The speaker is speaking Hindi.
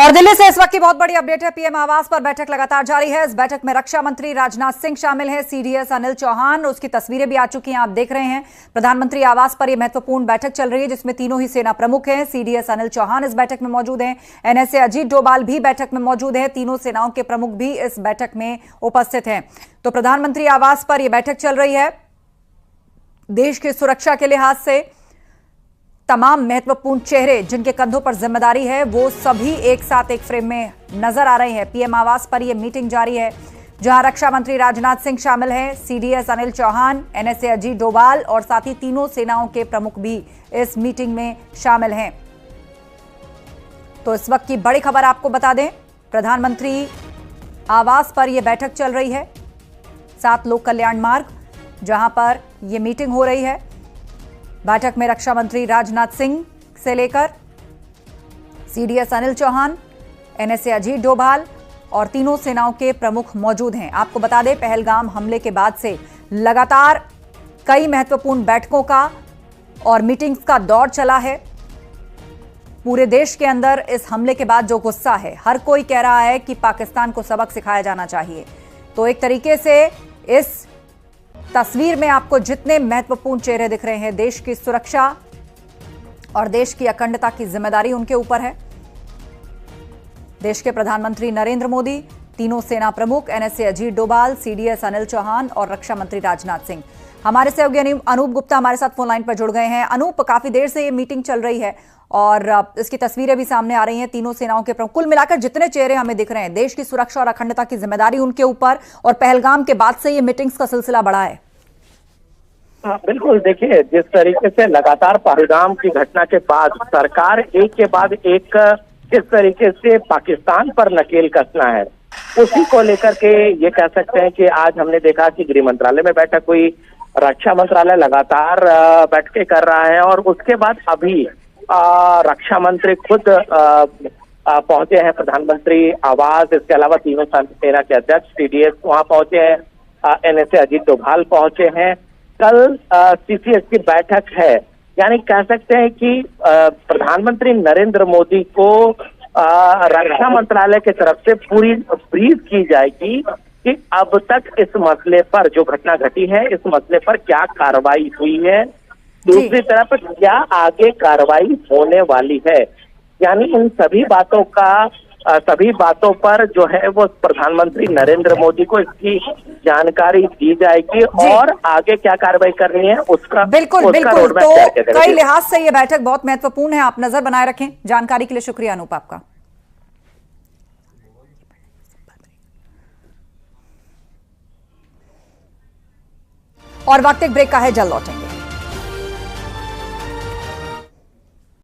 और दिल्ली से इस वक्त की बहुत बड़ी अपडेट है। पीएम आवास पर बैठक लगातार जारी है। इस बैठक में रक्षा मंत्री राजनाथ सिंह शामिल हैं, सीडीएस अनिल चौहान, उसकी तस्वीरें भी आ चुकी हैं, आप देख रहे हैं। प्रधानमंत्री आवास पर यह महत्वपूर्ण बैठक चल रही है जिसमें तीनों ही सेना प्रमुख हैं। सीडीएस अनिल चौहान इस बैठक में मौजूद हैं, एनएसए अजीत डोभाल भी बैठक में मौजूद है। तीनों सेनाओं के प्रमुख भी इस बैठक में उपस्थित हैं। तो प्रधानमंत्री आवास पर यह बैठक चल रही है। देश की सुरक्षा के लिहाज से तमाम महत्वपूर्ण चेहरे जिनके कंधों पर जिम्मेदारी है वो सभी एक साथ एक फ्रेम में नजर आ रहे हैं। पीएम आवास पर यह मीटिंग जारी है जहां रक्षा मंत्री राजनाथ सिंह शामिल हैं, सीडीएस अनिल चौहान, एनएसए अजीत डोभाल और साथ ही तीनों सेनाओं के प्रमुख भी इस मीटिंग में शामिल हैं। तो इस वक्त की बड़ी खबर आपको बता दें, प्रधानमंत्री आवास पर यह बैठक चल रही है, 7 लोक कल्याण मार्ग जहां पर यह मीटिंग हो रही है। बैठक में रक्षा मंत्री राजनाथ सिंह से लेकर सीडीएस अनिल चौहान, एनएसए अजीत डोभाल और तीनों सेनाओं के प्रमुख मौजूद हैं। आपको बता दें, पहलगाम हमले के बाद से लगातार कई महत्वपूर्ण बैठकों का और मीटिंग्स का दौर चला है। पूरे देश के अंदर इस हमले के बाद जो गुस्सा है, हर कोई कह रहा है कि पाकिस्तान को सबक सिखाया जाना चाहिए। तो एक तरीके से इस तस्वीर में आपको जितने महत्वपूर्ण चेहरे दिख रहे हैं, देश की सुरक्षा और देश की अखंडता की जिम्मेदारी उनके ऊपर है। देश के प्रधानमंत्री नरेंद्र मोदी, तीनों सेना प्रमुख एनएसए अजीत डोभाल, सीडीएस अनिल चौहान और रक्षा मंत्री राजनाथ सिंह। हमारे सहयोगी अनूप गुप्ता हमारे साथ फोन लाइन पर जुड़ गए हैं। अनूप, काफी देर से ये मीटिंग चल रही है और इसकी तस्वीरें भी सामने आ रही हैं। तीनों सेनाओं के प्रमुख, कुल मिलाकर जितने चेहरे हमें दिख रहे हैं, देश की सुरक्षा और अखंडता की जिम्मेदारी उनके ऊपर, और पहलगाम के बाद से ये मीटिंग्स का सिलसिला बढ़ा है। हाँ, बिल्कुल। देखिए, जिस तरीके से लगातार पहलगाम की घटना के बाद सरकार एक के बाद एक किस तरीके से पाकिस्तान पर नकेल कसना है, उसी को लेकर के ये कह सकते हैं कि आज हमने देखा कि गृह मंत्रालय में बैठक हुई, रक्षा मंत्रालय लगातार बैठकें कर रहा है और उसके बाद अभी रक्षा मंत्री खुद पहुंचे हैं प्रधानमंत्री आवास। इसके अलावा तीनों सेना के अध्यक्ष सीडीएस वहां पहुंचे हैं, एनएसए अजीत डोभाल पहुंचे हैं। कल सीसीएस की बैठक है, यानी कह सकते हैं कि प्रधानमंत्री नरेंद्र मोदी को रक्षा मंत्रालय की तरफ से पूरी ब्रीफ की जाएगी कि अब तक इस मसले पर, जो घटना घटी है, इस मसले पर क्या कार्रवाई हुई है, दूसरी तरफ क्या आगे कार्रवाई होने वाली है। यानी इन सभी बातों पर जो है वो प्रधानमंत्री नरेंद्र मोदी को इसकी जानकारी दी जाएगी और आगे क्या कार्रवाई करनी है उसका बिल्कुल तो कई लिहाज से ये बैठक बहुत महत्वपूर्ण है। आप नजर बनाए रखें। जानकारी के लिए शुक्रिया अनूप आपका। और वक्त एक ब्रेक का है, जल्द लौटेंगे।